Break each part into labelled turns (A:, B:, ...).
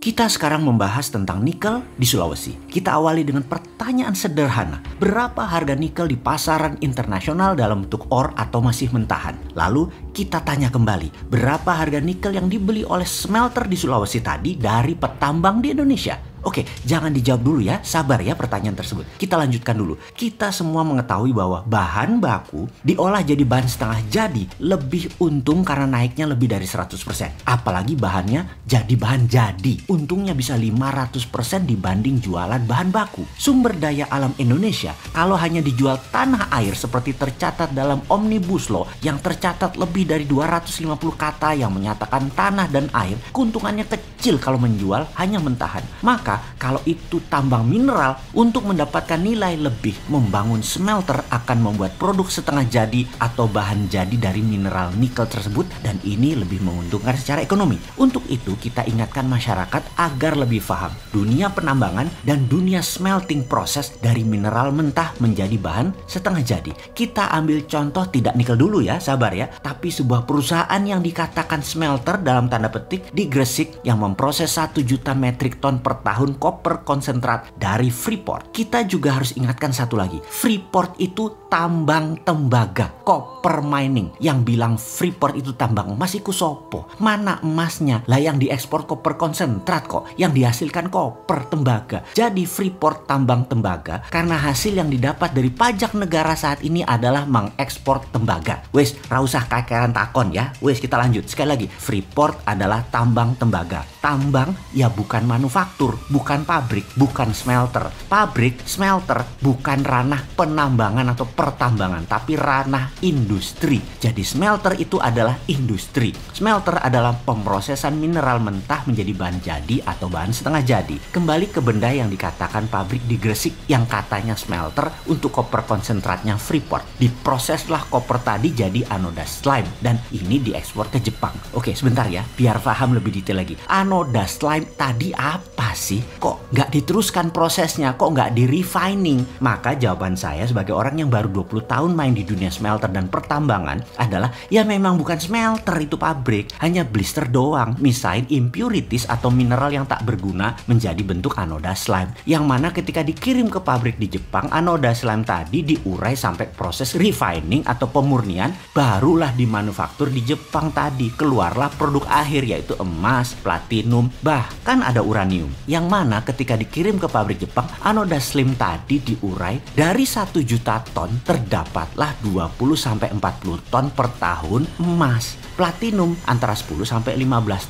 A: Kita sekarang membahas tentang nikel di Sulawesi. Kita awali dengan pertanyaan sederhana. Berapa harga nikel di pasaran internasional dalam bentuk ore atau masih mentahan? Lalu kita tanya kembali, berapa harga nikel yang dibeli oleh smelter di Sulawesi tadi dari petambang di Indonesia? Oke, jangan dijawab dulu ya, sabar ya pertanyaan tersebut. Kita lanjutkan dulu. Kita semua mengetahui bahwa bahan baku diolah jadi bahan setengah jadi lebih untung karena naiknya lebih dari 100%. Apalagi bahannya jadi bahan jadi. Untungnya bisa 500% dibanding jualan bahan baku. Sumber daya alam Indonesia kalau hanya dijual tanah air seperti tercatat dalam Omnibus Law yang tercatat lebih dari 250 kata yang menyatakan tanah dan air, keuntungannya kecil kalau menjual hanya mentahan. Maka kalau itu tambang mineral, untuk mendapatkan nilai lebih, membangun smelter akan membuat produk setengah jadi atau bahan jadi dari mineral nikel tersebut, dan ini lebih menguntungkan secara ekonomi. Untuk itu kita ingatkan masyarakat agar lebih paham dunia penambangan dan dunia smelting proses dari mineral mentah menjadi bahan setengah jadi. Kita ambil contoh tidak nikel dulu ya, sabar ya, tapi sebuah perusahaan yang dikatakan smelter dalam tanda petik di Gresik yang memproses 1 juta metrik ton per tahun koper konsentrat dari Freeport. Kita juga harus ingatkan satu lagi, Freeport itu tambang tembaga, copper mining. Yang bilang Freeport itu tambang emas iku sopo? Mana emasnya? Lah yang diekspor koper konsentrat kok, yang dihasilkan koper tembaga. Jadi Freeport tambang tembaga karena hasil yang didapat dari pajak negara saat ini adalah mengekspor tembaga. Wes, rausah kakeran takon ya. Wes, kita lanjut. Sekali lagi, Freeport adalah tambang tembaga. Tambang ya bukan manufaktur, bukan pabrik, bukan smelter. Pabrik, smelter bukan ranah penambangan atau pertambangan, tapi ranah industri. Jadi smelter itu adalah industri. Smelter adalah pemrosesan mineral mentah menjadi bahan jadi atau bahan setengah jadi. Kembali ke benda yang dikatakan pabrik di Gresik yang katanya smelter untuk koper konsentratnya Freeport. Diproseslah koper tadi jadi anoda slime dan ini diekspor ke Jepang. Oke, sebentar ya, biar paham lebih detail lagi. Anoda slime tadi apa sih? Kok nggak diteruskan prosesnya? Kok nggak di refining? Maka jawaban saya sebagai orang yang baru 20 tahun main di dunia smelter dan pertambangan adalah ya memang bukan smelter itu pabrik, hanya blister doang, misain impurities atau mineral yang tak berguna menjadi bentuk anoda slime. Yang mana ketika dikirim ke pabrik di Jepang, anoda slime tadi diurai sampai proses refining atau pemurnian, barulah dimanufaktur di Jepang tadi. Keluarlah produk akhir yaitu emas, platinum, bahkan ada uranium. Yang mana ketika dikirim ke pabrik Jepang, anoda slime tadi diurai dari 1 juta ton terdapatlah 20-40 ton per tahun emas. Platinum antara 10-15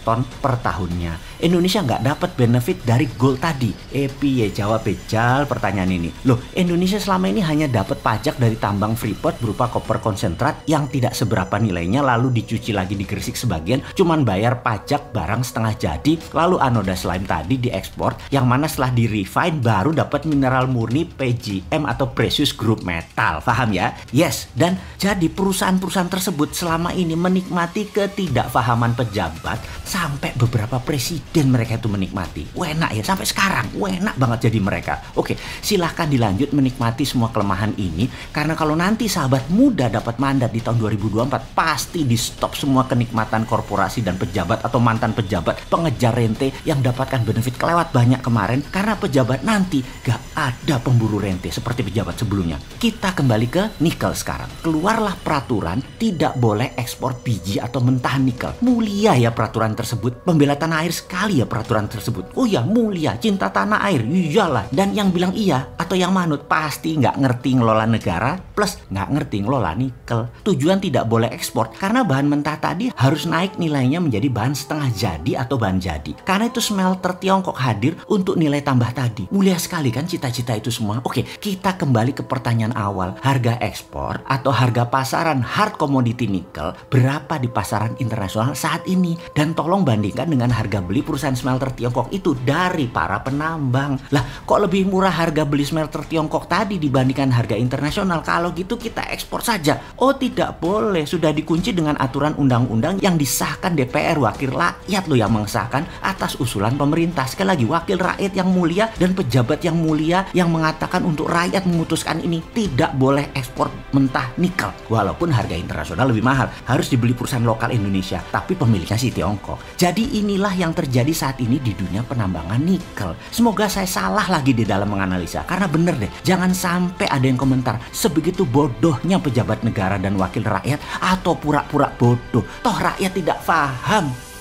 A: ton per tahunnya. Indonesia nggak dapat benefit dari gold tadi. Piye jawab bejal pertanyaan ini. Loh, Indonesia selama ini hanya dapat pajak dari tambang Freeport berupa koper konsentrat yang tidak seberapa nilainya, lalu dicuci lagi di Gresik sebagian, cuman bayar pajak barang setengah jadi, lalu anoda slime tadi diekspor, yang mana setelah di refine baru dapat mineral murni PGM atau precious group metal. Paham ya? Yes, dan jadi perusahaan-perusahaan tersebut selama ini menikmati ketidakfahaman pejabat sampai beberapa presiden mereka itu menikmati. Enak ya, sampai sekarang enak banget jadi mereka. Oke, silahkan dilanjut menikmati semua kelemahan ini, karena kalau nanti sahabat muda dapat mandat di tahun 2024 pasti di stop semua kenikmatan korporasi dan pejabat atau mantan pejabat pengejar rente yang dapatkan benefit kelewat banyak kemarin, karena pejabat nanti gak ada pemburu rente seperti pejabat sebelumnya. Kita kembali ke nikel sekarang. Keluarlah peraturan tidak boleh ekspor biji atau mentahan nikel. Mulia ya peraturan tersebut. Pembela tanah air sekali ya peraturan tersebut. Oh ya, mulia, cinta tanah air, iyalah. Dan yang bilang iya atau yang manut pasti nggak ngerti ngelola negara plus nggak ngerti ngelola nikel. Tujuan tidak boleh ekspor karena bahan mentah tadi harus naik nilainya menjadi bahan setengah jadi atau bahan jadi. Karena itu smelter Tiongkok hadir untuk nilai tambah tadi. Mulia sekali kan cita-cita itu semua. Oke, kita kembali ke pertanyaan awal. Harga ekspor atau harga pasaran hard commodity nikel berapa di pasaran internasional saat ini? Dan tolong bandingkan dengan harga beli perusahaan smelter Tiongkok itu dari para penambang. Lah, kok lebih murah harga beli smelter Tiongkok tadi dibandingkan harga internasional? Kalau gitu kita ekspor saja. Oh, tidak boleh. Sudah dikunci dengan aturan undang-undang yang disahkan DPR, wakil rakyat loh yang mengesahkan. disahkan atas usulan pemerintah. Sekali lagi, wakil rakyat yang mulia dan pejabat yang mulia yang mengatakan untuk rakyat memutuskan ini tidak boleh ekspor mentah nikel. Walaupun harga internasional lebih mahal, harus dibeli perusahaan lokal Indonesia, tapi pemiliknya si Tiongkok. Jadi inilah yang terjadi saat ini di dunia penambangan nikel. Semoga saya salah lagi di dalam menganalisa, karena bener deh, jangan sampai ada yang komentar sebegitu bodohnya pejabat negara dan wakil rakyat atau pura-pura bodoh. Toh rakyat tidak paham.